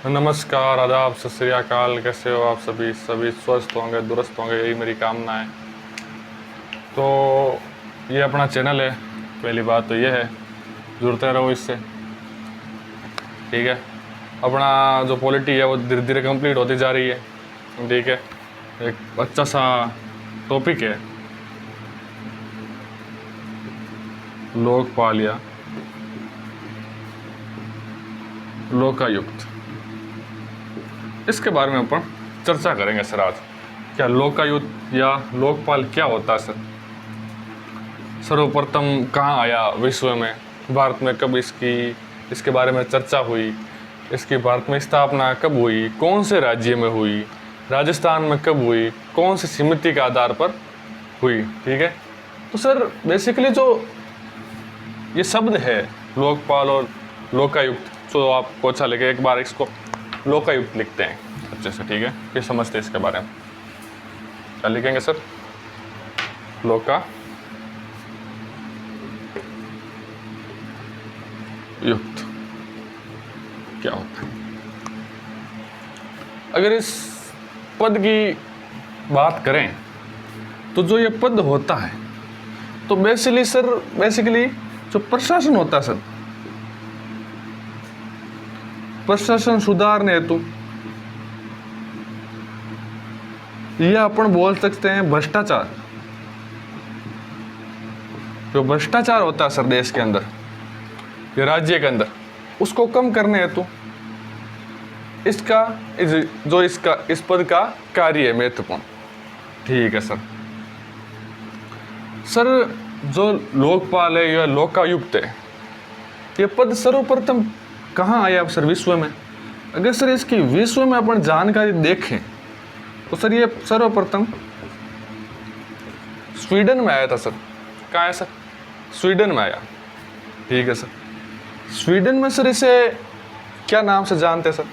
नमस्कार, आदाब, सत श्री अकाल। कैसे हो आप सभी स्वस्थ होंगे, दुरुस्त होंगे, यही मेरी कामना है। तो ये अपना चैनल है, पहली बात तो ये है, जुड़ते रहो इससे, ठीक है। अपना जो पॉलिटी है वो धीरे धीरे कंप्लीट होती जा रही है, ठीक है। एक अच्छा सा टॉपिक है, लोकपाल या लोकायुक्त। इसके बारे में अपन चर्चा करेंगे सर आज। क्या लोकायुक्त या लोकपाल क्या होता है सर? सर्वप्रथम कहाँ आया विश्व में, भारत में कब इसके बारे में चर्चा हुई, इसकी भारत में स्थापना कब हुई, कौन से राज्य में हुई, राजस्थान में कब हुई, कौन सी समिति के आधार पर हुई, ठीक है। तो सर बेसिकली जो ये शब्द है लोकपाल और लोकायुक्त, तो आपको अच्छा लगे एक बार इसको लोकायुक्त लिखते हैं अच्छे से, ठीक है, फिर समझते हैं इसके बारे में। क्या लिखेंगे सर? लोकायुक्त। क्या होता है? अगर इस पद की बात करें तो जो ये पद होता है तो बेसिकली जो प्रशासन होता है सर, प्रशासन सुधारने हेतु, यह अपन बोल सकते हैं भ्रष्टाचार। जो भ्रष्टाचार होता है सर देश के अंदर या राज्य के अंदर, उसको कम करने हेतु इस पद का कार्य है महत्वपूर्ण, ठीक है सर। सर जो लोकपाल है या लोकायुक्त है, ये पद सर्वप्रथम कहाँ आया सर विश्व में? अगर सर इसकी विश्व में अपन जानकारी देखें तो सर ये सर्वप्रथम स्वीडन में आया था सर। कहाँ है सर? स्वीडन में आया, ठीक है सर। स्वीडन में सर इसे क्या नाम से जानते हैं सर?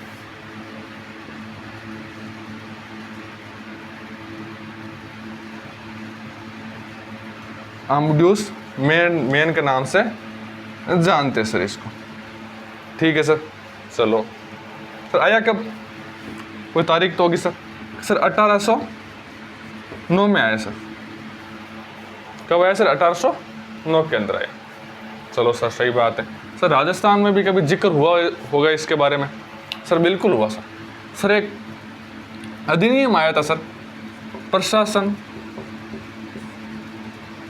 अमड्यूस मेन के नाम से जानते हैं सर इसको, ठीक है सर। चलो सर आया कब? कोई तारीख तो होगी सर? सर 1809 में आया सर। कब आया सर? 1809 के अंदर आया। चलो सर सही बात है सर। राजस्थान में भी कभी जिक्र हुआ होगा इसके बारे में? सर बिल्कुल हुआ सर। सर एक अधिनियम आया था सर, प्रशासन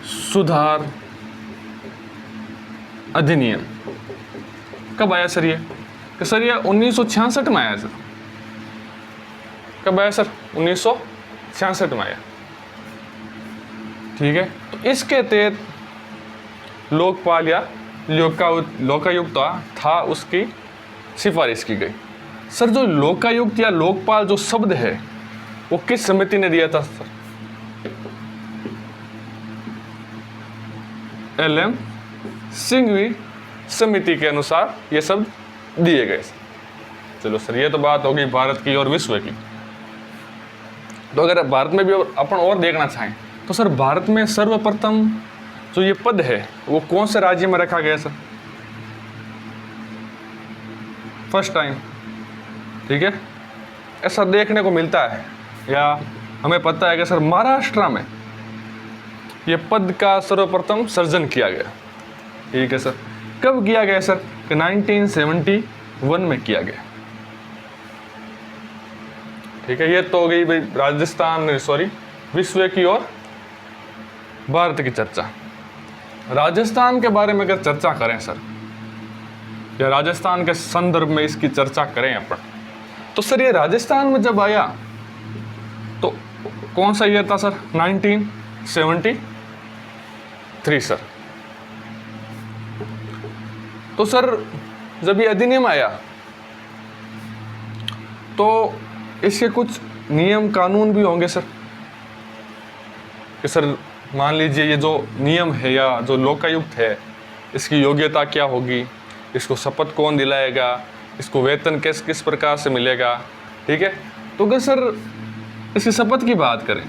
सुधार अधिनियम। कब आया सर ये? कि सर ये 1966 में आया सर। कब आया सर? 1966 में आया, ठीक है। तो इसके तहत लोकपाल या लोकायुक्त था, उसकी सिफारिश की गई। सर जो लोकायुक्त या लोकपाल जो शब्द है वो किस समिति ने दिया था सर? LM सिंघवी समिति के अनुसार ये शब्द दिए गए सर। चलो सर ये तो बात होगी भारत की और विश्व की। तो अगर भारत में भी अपन और देखना चाहें तो सर भारत में सर्वप्रथम जो ये पद है वो कौन से राज्य में रखा गया सर? फर्स्ट टाइम, ठीक है, ऐसा देखने को मिलता है या हमें पता है कि सर महाराष्ट्र में ये पद का सर्वप्रथम सृजन किया गया, ठीक है सर। कब किया गया सर? कि 1971 में किया गया, ठीक है। ये तो हो गई भाई विश्व की और भारत की चर्चा। राजस्थान के बारे में अगर चर्चा करें सर, या राजस्थान के संदर्भ में इसकी चर्चा करें अपन, तो सर ये राजस्थान में जब आया तो कौन सा ईयर था सर? 1973 सर। तो सर जब ये अधिनियम आया तो इसके कुछ नियम कानून भी होंगे सर। कि सर मान लीजिए ये जो नियम है या जो लोकायुक्त है, इसकी योग्यता क्या होगी, इसको शपथ कौन दिलाएगा, इसको वेतन किस प्रकार से मिलेगा, ठीक है। तो अगर सर इसकी शपथ की बात करें,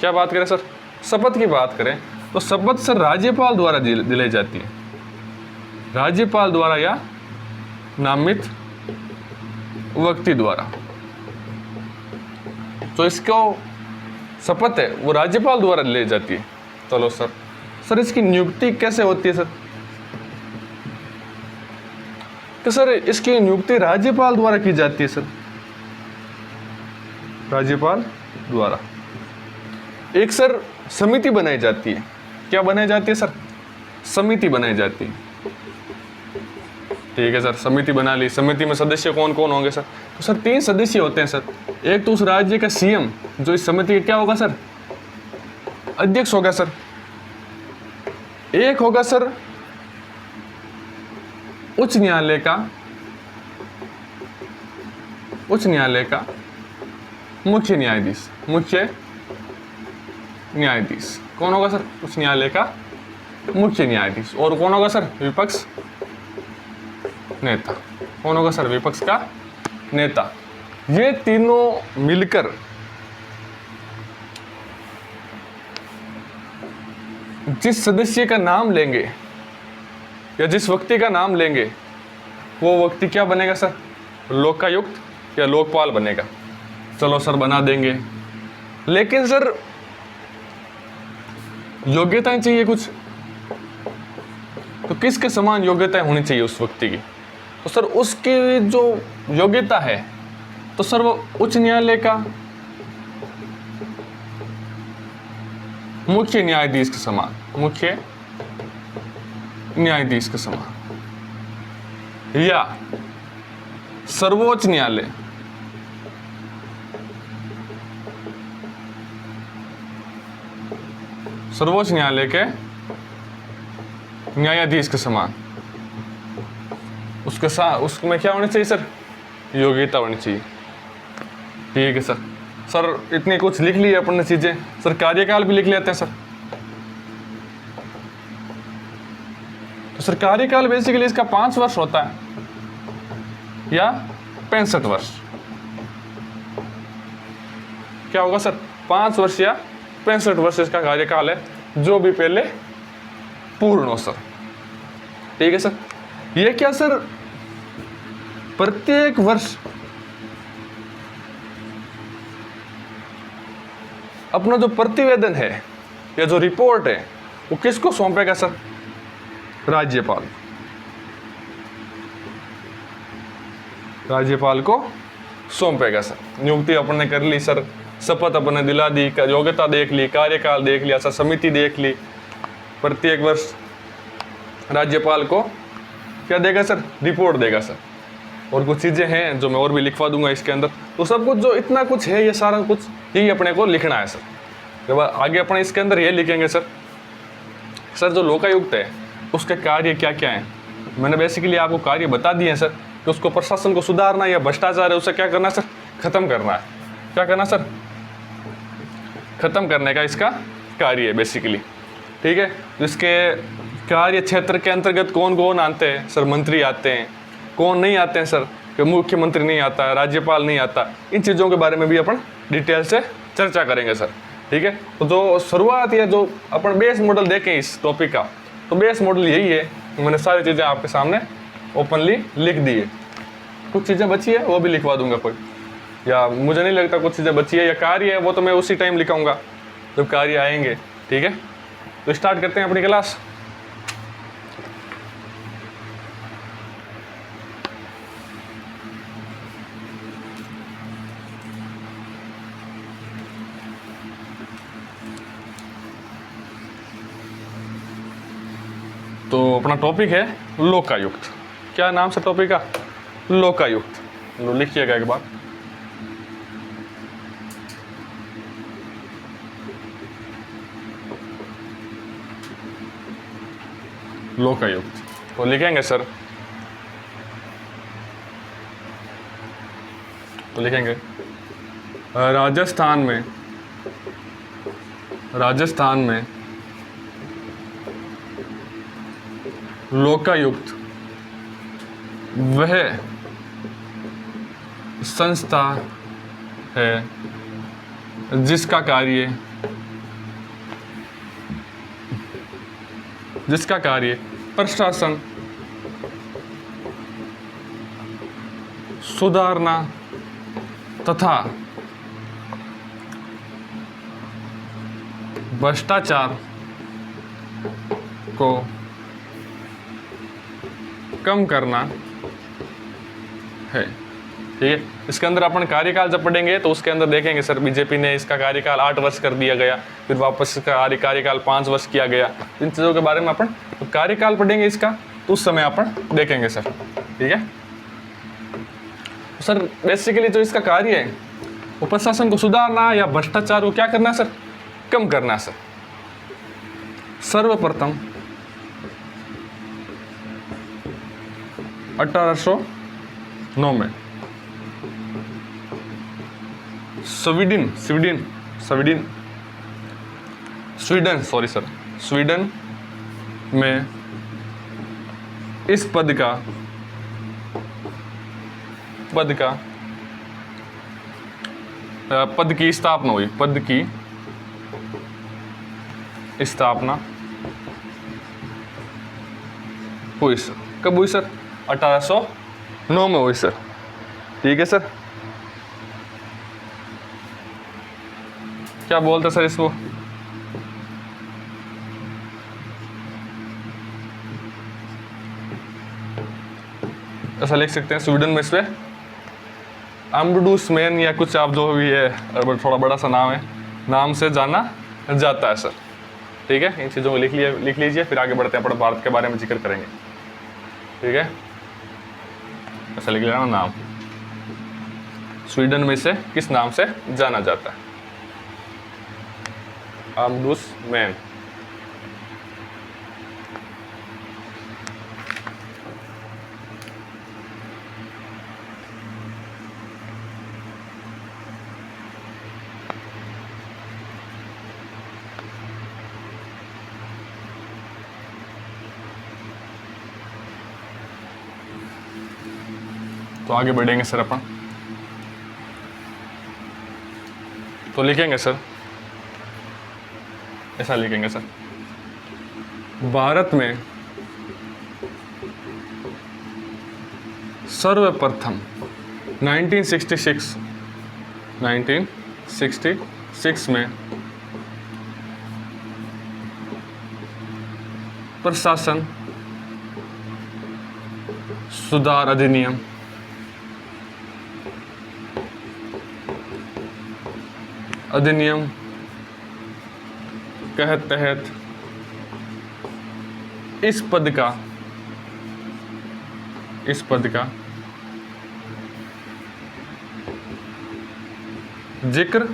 क्या बात करें सर? शपथ की बात करें तो शपथ सर राज्यपाल द्वारा दिलाई जाती है। राज्यपाल द्वारा या नामित व्यक्ति द्वारा। तो इसको शपथ है वो राज्यपाल द्वारा ले जाती है। चलो सर, सर इसकी नियुक्ति कैसे होती है सर? तो सर इसकी नियुक्ति राज्यपाल द्वारा की जाती है सर, राज्यपाल द्वारा। एक सर समिति बनाई जाती है। क्या बनाई जाती है सर? समिति बनाई जाती है। ठीक है सर, समिति बना ली। समिति में सदस्य कौन कौन होंगे सर? तो सर 3 सदस्य होते हैं सर। एक तो उस राज्य का सीएम, जो इस समिति का क्या होगा सर? अध्यक्ष होगा सर। एक होगा सर उच्च न्यायालय का मुख्य न्यायाधीश। मुख्य न्यायाधीश कौन होगा सर? उच्च न्यायालय का मुख्य न्यायाधीश। और कौन होगा सर? विपक्ष नेता। कौन होगा सर? विपक्ष का नेता। ये तीनों मिलकर जिस सदस्य का नाम लेंगे या जिस व्यक्ति का नाम लेंगे वो व्यक्ति क्या बनेगा सर? लोकायुक्त या लोकपाल बनेगा। चलो सर बना देंगे, लेकिन सर योग्यताएं चाहिए कुछ। तो किसके समान योग्यताएं होनी चाहिए उस व्यक्ति की? तो सर उसकी जो योग्यता है तो सर वो उच्च न्यायालय का मुख्य न्यायाधीश के समान, मुख्य न्यायाधीश के समान, या सर्वोच्च न्यायालय, सर्वोच्च न्यायालय के न्यायाधीश के समान। उसके साथ उसमें क्या होनी चाहिए सर? योग्यता होनी चाहिए। ठीक है सर। सर इतनी कुछ लिख ली अपन ने चीजें। सर कार्यकाल भी लिख लेते हैं सर। तो सर कार्यकाल बेसिकली इसका 5 वर्ष होता है या 65 वर्ष। क्या होगा सर? 5 वर्ष या 65 वर्ष इसका कार्यकाल है, जो भी पहले पूर्ण हो सर। ठीक है सर। ये क्या सर प्रत्येक वर्ष अपना जो प्रतिवेदन है या जो रिपोर्ट है वो किसको सौंपेगा सर? राज्यपाल। राज्यपाल को सौंपेगा सर। नियुक्ति अपन ने कर ली सर, शपथ अपन ने दिला दी, योग्यता देख ली, कार्यकाल देख लिया सर, समिति देख ली। प्रत्येक वर्ष राज्यपाल को क्या देगा सर? रिपोर्ट देगा सर। और कुछ चीज़ें हैं जो मैं और भी लिखवा दूंगा इसके अंदर। तो सब कुछ जो इतना कुछ है ये सारा कुछ यही अपने को लिखना है सर। जब आगे अपने इसके अंदर ये लिखेंगे सर, सर जो लोकायुक्त है उसके कार्य क्या क्या हैं। मैंने बेसिकली आपको कार्य बता दिए हैं सर कि उसको प्रशासन को सुधारना या भ्रष्टाचार है उसे क्या करना है सर? खत्म करना है। क्या करना सर? खत्म करने का इसका कार्य है बेसिकली। ठीक है। तो इसके कार्य क्षेत्र के अंतर्गत कौन कौन आते हैं सर? मंत्री आते हैं। कौन नहीं आते हैं सर? कि मुख्यमंत्री नहीं आता, राज्यपाल नहीं आता। इन चीज़ों के बारे में भी अपन डिटेल से चर्चा करेंगे सर। ठीक है। तो जो शुरुआत या जो अपन बेस मॉडल देखें इस टॉपिक का, तो बेस मॉडल यही है। मैंने सारी चीज़ें आपके सामने ओपनली लिख दी है। कुछ चीज़ें बची है वो भी लिखवा दूंगा कोई, या मुझे नहीं लगता कुछ चीज़ें बची है, या कार्य है वो तो मैं उसी टाइम लिखाऊंगा जब कार्य आएंगे। ठीक है। तो स्टार्ट करते हैं अपनी क्लास। तो अपना टॉपिक है लोकायुक्त। क्या नाम से टॉपिक का? लोकायुक्त। लिखिएगा एक बार। लोकायुक्त तो लिखेंगे सर। तो लिखेंगे राजस्थान में लोकायुक्त वह संस्था है जिसका प्रशासन सुधारना तथा भ्रष्टाचार को कम करना है। ठीक है, इसके अंदर अपन कार्यकाल जब पढ़ेंगे तो उसके अंदर देखेंगे सर बीजेपी ने इसका कार्यकाल 8 वर्ष कर दिया गया, फिर वापस इसका कार्यकाल 5 वर्ष किया गया। इन चीज़ों के बारे में अपन तो कार्यकाल पढ़ेंगे इसका, तो उस समय अपन देखेंगे सर। ठीक है सर, बेसिकली जो इसका कार्य है वो प्रशासन को सुधारना या भ्रष्टाचार को क्या करना सर, कम करना सर। सर्वप्रथम 1809 में स्वीडन में इस पद की स्थापना हुई। पद की स्थापना हुई सर। कब हुई सर? 1809 में हुई सर। ठीक है सर, क्या बोलते सर इसको? ऐसा लिख सकते हैं, स्वीडन में इसमें अम्बुड्समैन या कुछ आप जो भी है, थोड़ा बड़ा सा नाम है, नाम से जाना जाता है सर। ठीक है, इन चीज़ों को लिख लीजिए, फिर आगे बढ़ते हैं, अपन भारत के बारे में जिक्र करेंगे। ठीक है, ऐसा लिख लेना नाम, स्वीडन में इसे किस नाम से जाना जाता है? अम्बुड्समैन। तो आगे बढ़ेंगे सर अपन, तो लिखेंगे सर, ऐसा लिखेंगे सर, भारत में सर्वप्रथम 1966 में प्रशासन सुधार अधिनियम के तहत इस पद का जिक्र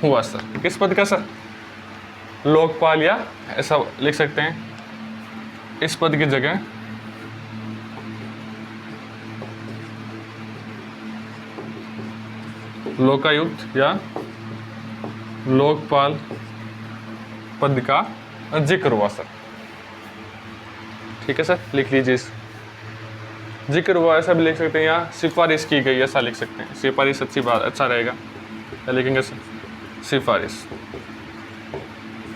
हुआ सर। किस पद का सर? लोकपाल, या ऐसा लिख सकते हैं, इस पद की जगह लोकायुक्त या लोकपाल पद का जिक्र हुआ सर। ठीक है सर, लिख लीजिए, जिक्र हुआ ऐसा भी लिख सकते हैं, या सिफारिश की गई ऐसा लिख सकते हैं। सिफारिश अच्छी बात, अच्छा रहेगा, क्या लिखेंगे सर?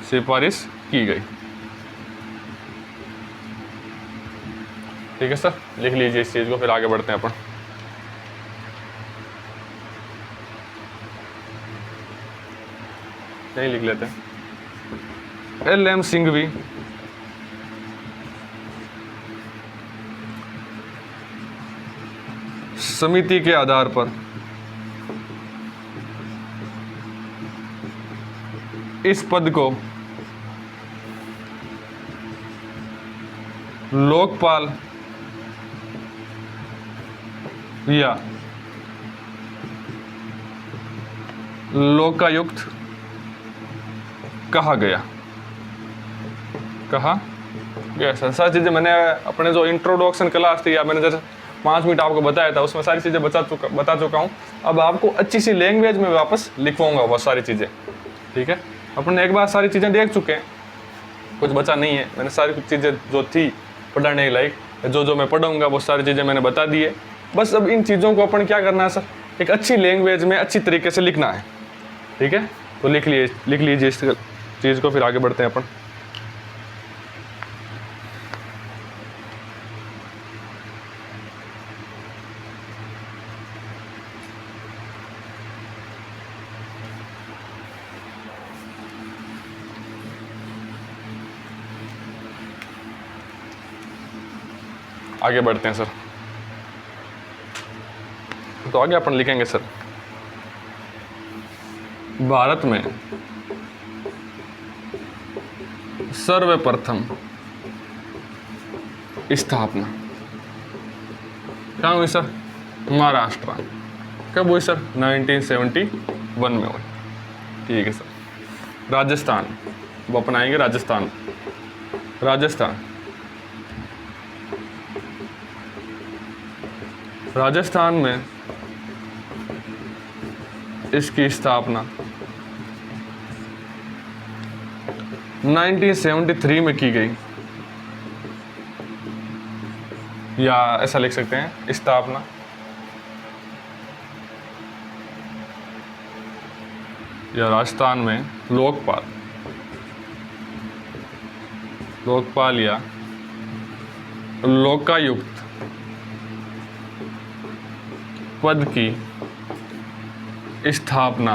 सिफारिश की गई। ठीक है सर, लिख लीजिए इस चीज को, फिर आगे बढ़ते हैं अपन। यही लिख लेते हैं, LM सिंघवी समिति के आधार पर इस पद को लोकपाल या लोकायुक्त कहा गया सर। सारी चीज़ें मैंने अपने जो इंट्रोडक्शन क्लास थी, या मैंने जैसे 5 मिनट आपको बताया था, उसमें सारी चीज़ें बता चुका हूँ। अब आपको अच्छी सी लैंग्वेज में वापस लिखवाऊंगा वो सारी चीज़ें। ठीक है, अपन एक बार सारी चीज़ें देख चुके हैं, कुछ बचा नहीं है। मैंने सारी कुछ चीज़ें जो थी पढ़ाने लायक, जो मैं पढ़ाऊँगा वो सारी चीज़ें मैंने बता दी है। बस अब इन चीज़ों को अपन क्या करना है सर, एक अच्छी लैंग्वेज में अच्छी तरीके से लिखना है। ठीक है, तो लिख लीजिए इस चीज़ को, फिर आगे बढ़ते हैं अपन। आगे बढ़ते हैं सर। तो आगे अपन लिखेंगे सर, भारत में सर्वप्रथम स्थापना कहाँ हुई सर? महाराष्ट्र। कब हुई सर? 1971 में हुई। ठीक है सर। राजस्थान, वो अपनाएंगे राजस्थान। राजस्थान में इसकी स्थापना 1973 में की गई, या ऐसा लिख सकते हैं स्थापना या राजस्थान में लोकपाल या लोकायुक्त पद की स्थापना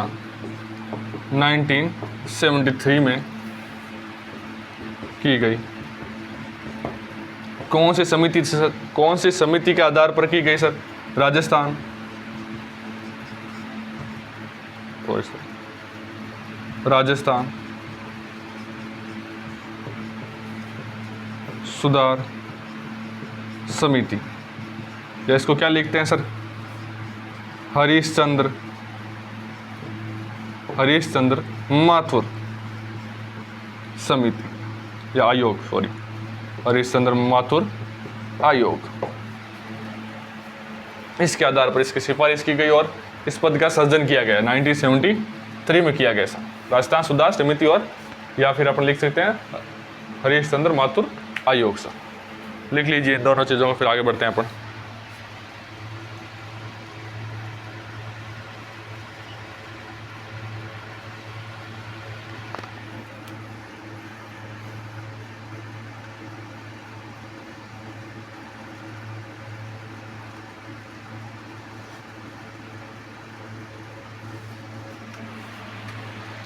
1973 में की गई। कौन सी समिति के आधार पर की गई सर? राजस्थान सुधार समिति, या इसको क्या लिखते हैं सर? हरीशचंद्र माथुर समिति या आयोग, हरीशचंद्र माथुर आयोग। इसके आधार पर इसकी सिफारिश की गई और इस पद का सृजन किया गया 1973 में किया गया सर। राजस्थान सुधार समिति, और या फिर अपन लिख सकते हैं हरीशचंद्र माथुर आयोग सर। लिख लीजिए इन दोनों चीज़ों को, फिर आगे बढ़ते हैं अपन।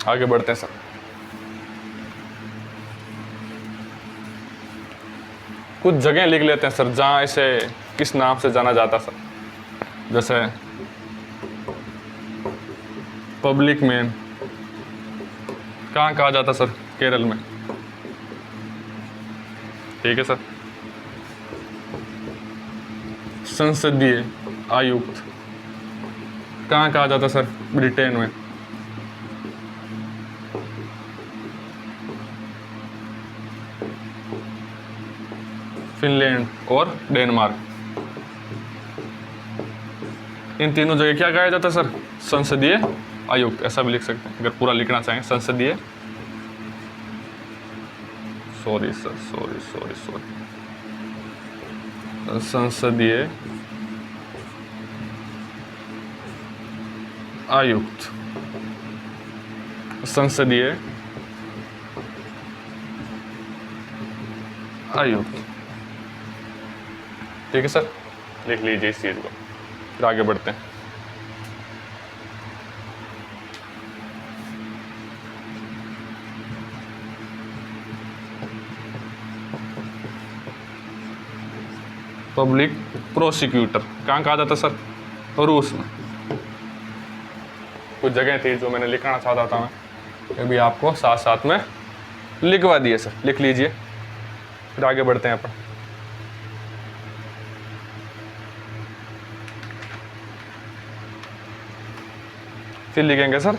आगे बढ़ते हैं सर। कुछ जगह लिख लेते हैं सर जहाँ इसे किस नाम से जाना जाता सर। जैसे पब्लिक में कहाँ कहा जाता सर? केरल में। ठीक है सर। संसदीय आयुक्त कहाँ कहा जाता सर? ब्रिटेन में। फिनलैंड और डेनमार्क, इन तीनों जगह क्या कहा जाता है सर? संसदीय आयुक्त, ऐसा भी लिख सकते हैं अगर पूरा लिखना चाहें। संसदीय संसदीय आयुक्त, संसदीय आयुक्त। ठीक है सर, लिख लीजिए इस चीज़ को, फिर आगे बढ़ते हैं। पब्लिक प्रोसिक्यूटर कहाँ कहा जाता सर? रूस में। कुछ जगह थी जो मैंने लिखना चाहता था मैं, ये भी आपको साथ साथ में लिखवा दिए सर, लिख लीजिए, फिर आगे बढ़ते हैं अपन। फिर लिखेंगे सर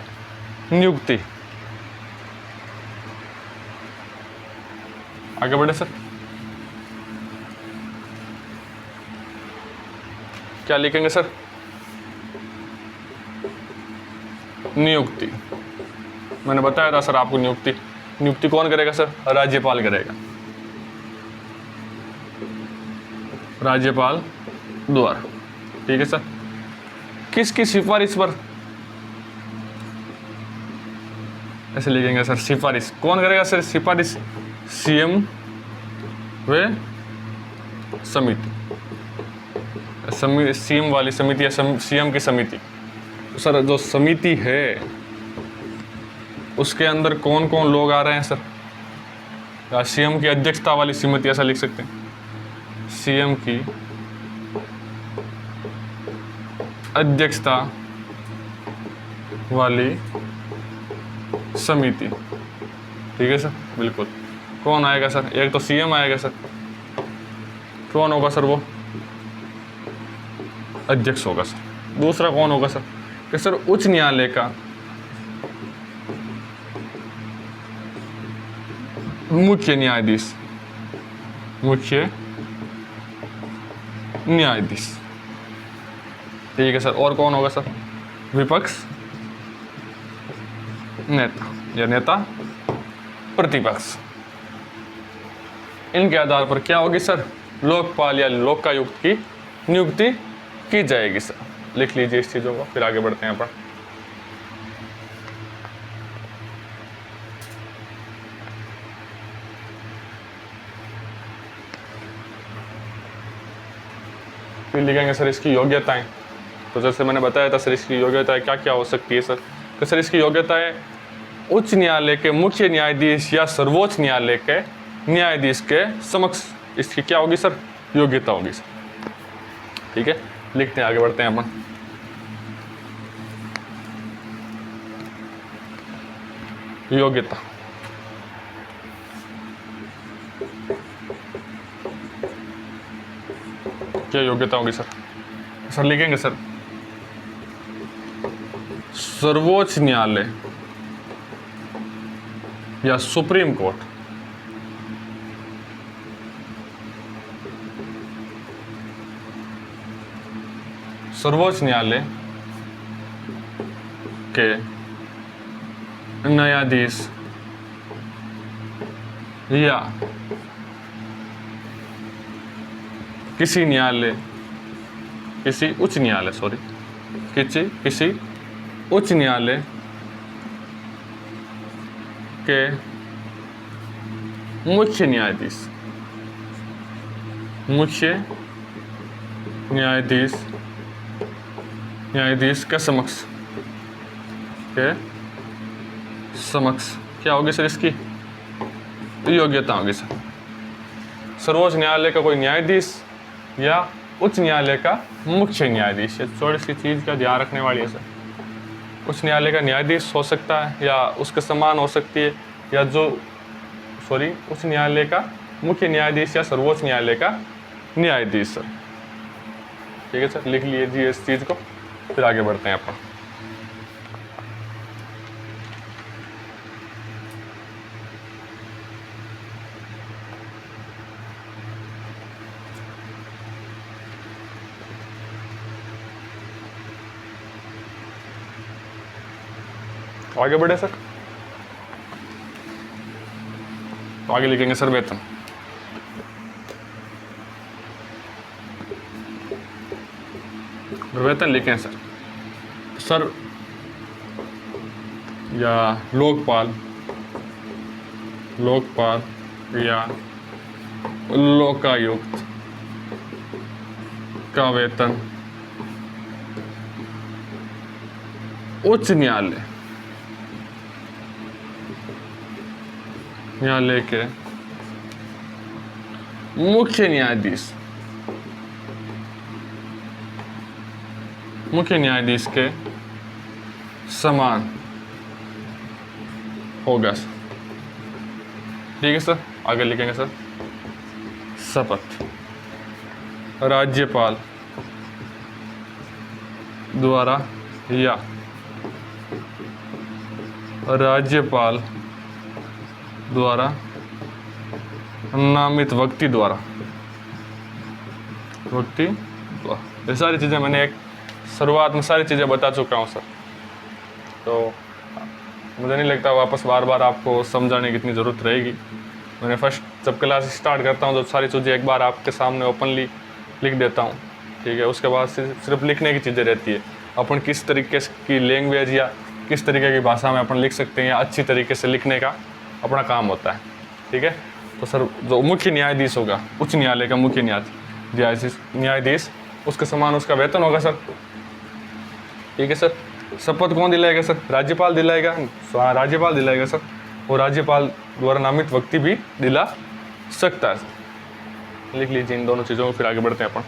नियुक्ति। आगे बढ़े सर, क्या लिखेंगे सर? नियुक्ति। मैंने बताया था सर आपको, नियुक्ति कौन करेगा सर? राज्यपाल करेगा, राज्यपाल द्वारा। ठीक है सर। किसकी सिफारिश पर? ऐसे लिखेंगे सर, सिफारिश कौन करेगा सर? सिफारिश सीएम व समिति, सीएम वाली समिति या सीएम की समिति। सर जो समिति है उसके अंदर कौन कौन लोग आ रहे हैं सर? या सीएम की अध्यक्षता वाली समिति, ऐसा लिख सकते हैं। सीएम की अध्यक्षता वाली समिति। ठीक है सर, बिल्कुल। कौन आएगा सर? एक तो सीएम आएगा सर, कौन होगा सर? वो अध्यक्ष होगा सर। दूसरा कौन होगा सर? कि सर उच्च न्यायालय का मुख्य न्यायाधीश, मुख्य न्यायाधीश। ठीक है सर। और कौन होगा सर? विपक्ष नेता या नेता प्रतिपक्ष। इनके आधार पर क्या होगी सर? लोकपाल या लोकायुक्त की नियुक्ति की जाएगी सर। लिख लीजिए इस चीजों को, फिर आगे बढ़ते हैं अपन। फिर लिखेंगे सर इसकी योग्यताएं। तो जैसे मैंने बताया था सर, इसकी योग्यताएं क्या क्या हो सकती है सर? तो सर इसकी योग्यताएं उच्च न्यायालय के मुख्य न्यायाधीश या सर्वोच्च न्यायालय के न्यायाधीश के समक्ष इसकी क्या होगी सर? योग्यता होगी सर। ठीक है, लिखते हैं, आगे बढ़ते हैं अपन। योग्यता, क्या योग्यता होगी सर? सर लिखेंगे सर सर्वोच्च न्यायालय या सुप्रीम कोर्ट सर्वोच्च न्यायालय के न्यायाधीश या किसी उच्च न्यायालय के मुख्य न्यायाधीश के समक्ष क्या होगी सर? इसकी योग्यता होगी सर। सर्वोच्च न्यायालय का कोई न्यायाधीश या उच्च न्यायालय का मुख्य न्यायाधीश, थोड़ी सी चीज का ध्यान रखने वाली है सर। उच्च न्यायालय का न्यायाधीश हो सकता है या उसके समान हो सकती है, या उच्च न्यायालय का मुख्य न्यायाधीश या सर्वोच्च न्यायालय का न्यायाधीश सर। ठीक है सर, लिख लीजिए इस चीज को, फिर आगे बढ़ते हैं अपन। आगे बढ़े सर, तो आगे लिखेंगे सर वेतन। वेतन लिखें सर। सर या लोकपाल या लोकायुक्त का वेतन उच्च न्यायालय के मुख्य न्यायाधीश के समान होगा सर। ठीक है सर, आगे लिखेंगे सर शपथ राज्यपाल द्वारा या राज्यपाल द्वारा नामित व्यक्ति द्वारा ये सारी चीज़ें मैंने एक शुरुआत में सारी चीज़ें बता चुका हूँ सर, तो मुझे नहीं लगता वापस बार बार आपको समझाने की इतनी ज़रूरत रहेगी। मैंने फर्स्ट जब क्लास स्टार्ट करता हूँ तो सारी चीज़ें एक बार आपके सामने ओपनली लिख देता हूँ। ठीक है, उसके बाद सिर्फ लिखने की चीज़ें रहती है। अपन किस तरीके की लैंग्वेज या किस तरीके की भाषा में अपन लिख सकते हैं या अच्छी तरीके से लिखने का अपना काम होता है। ठीक है, तो सर जो मुख्य न्यायाधीश होगा, उच्च न्यायालय का मुख्य न्यायाधीश, उसके समान उसका वेतन होगा सर। ठीक है सर, शपथ कौन दिलाएगा सर? राज्यपाल दिलाएगा। राज्यपाल दिलाएगा सर, और राज्यपाल द्वारा नामित व्यक्ति भी दिला सकता है। लिख लीजिए इन दोनों चीज़ों को, फिर आगे बढ़ते हैं अपन।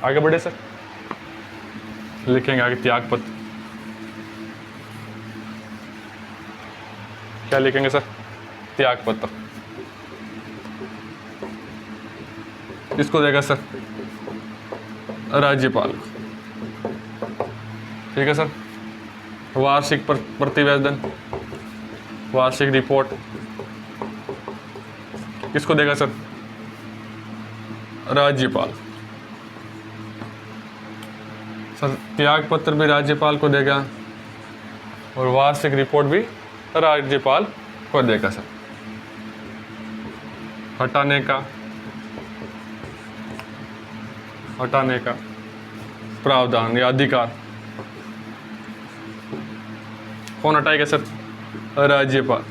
आगे बढ़े सर, लिखेंगे आगे त्यागपत्र। क्या लिखेंगे सर? त्यागपत्र। किसको देगा सर? राज्यपाल। ठीक है सर। वार्षिक प्रतिवेदन, वार्षिक रिपोर्ट किसको देगा सर? राज्यपाल। सर त्यागपत्र भी राज्यपाल को देगा और वार्षिक रिपोर्ट भी राज्यपाल को देगा सर। हटाने का प्रावधान या अधिकार कौन हटाएगा सर? राज्यपाल।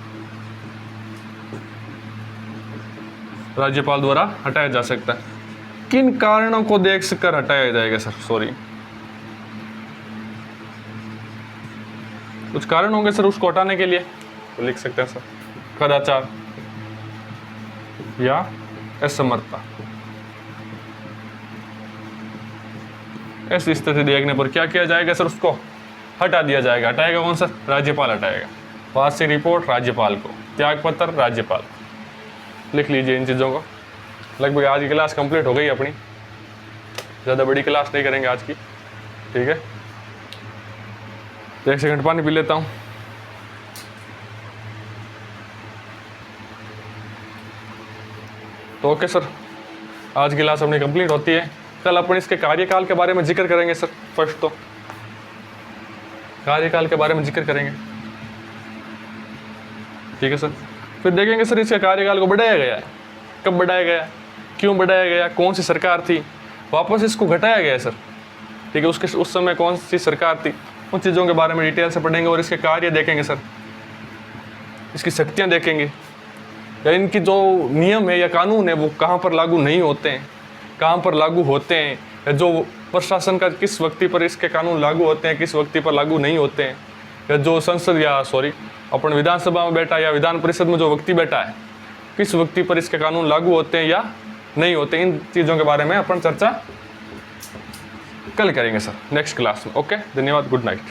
राज्यपाल द्वारा हटाया जा सकता है। किन कारणों को देख कर हटाया जाएगा सर? सॉरी, कुछ कारण होंगे सर उसको हटाने के लिए, तो लिख सकते हैं सर कदाचार या असमर्थता। ऐसी स्थिति देखने पर क्या किया जाएगा सर? उसको हटा दिया जाएगा। हटाएगा कौन सर? राज्यपाल हटाएगा। वार्षिक रिपोर्ट राज्यपाल को, त्यागपत्र राज्यपाल। लिख लीजिए इन चीज़ों को। लगभग आज की क्लास कंप्लीट हो गई अपनी, ज़्यादा बड़ी क्लास नहीं करेंगे आज की, ठीक है। तो 1 सेकंड पानी पी लेता हूँ। तो ओके सर, आज की क्लास अपनी कंप्लीट होती है। कल अपन इसके कार्यकाल के बारे में जिक्र करेंगे सर। फर्स्ट तो कार्यकाल के बारे में जिक्र करेंगे, ठीक है सर। फिर देखेंगे सर इसके कार्यकाल को बढ़ाया गया है, कब बढ़ाया गया, क्यों बढ़ाया गया, कौन सी सरकार थी, वापस इसको घटाया गया है सर, ठीक है। उसके उस समय कौन सी सरकार थी, उन चीज़ों के बारे में डिटेल से पढ़ेंगे और इसके कार्य देखेंगे सर, इसकी शक्तियाँ देखेंगे, या इनकी जो नियम है या कानून है वो कहाँ पर लागू नहीं होते हैं, कहाँ पर लागू होते हैं, या जो प्रशासन का किस व्यक्ति पर इसके कानून लागू होते हैं, किस व्यक्ति पर लागू नहीं होते हैं, या जो संसद या सॉरी अपन विधानसभा में बैठा या विधान परिषद में जो व्यक्ति बैठा है किस व्यक्ति पर इसके कानून लागू होते हैं या नहीं होते। इन चीज़ों के बारे में अपन चर्चा कल करेंगे सर नेक्स्ट क्लास में। ओके, धन्यवाद, गुड नाइट।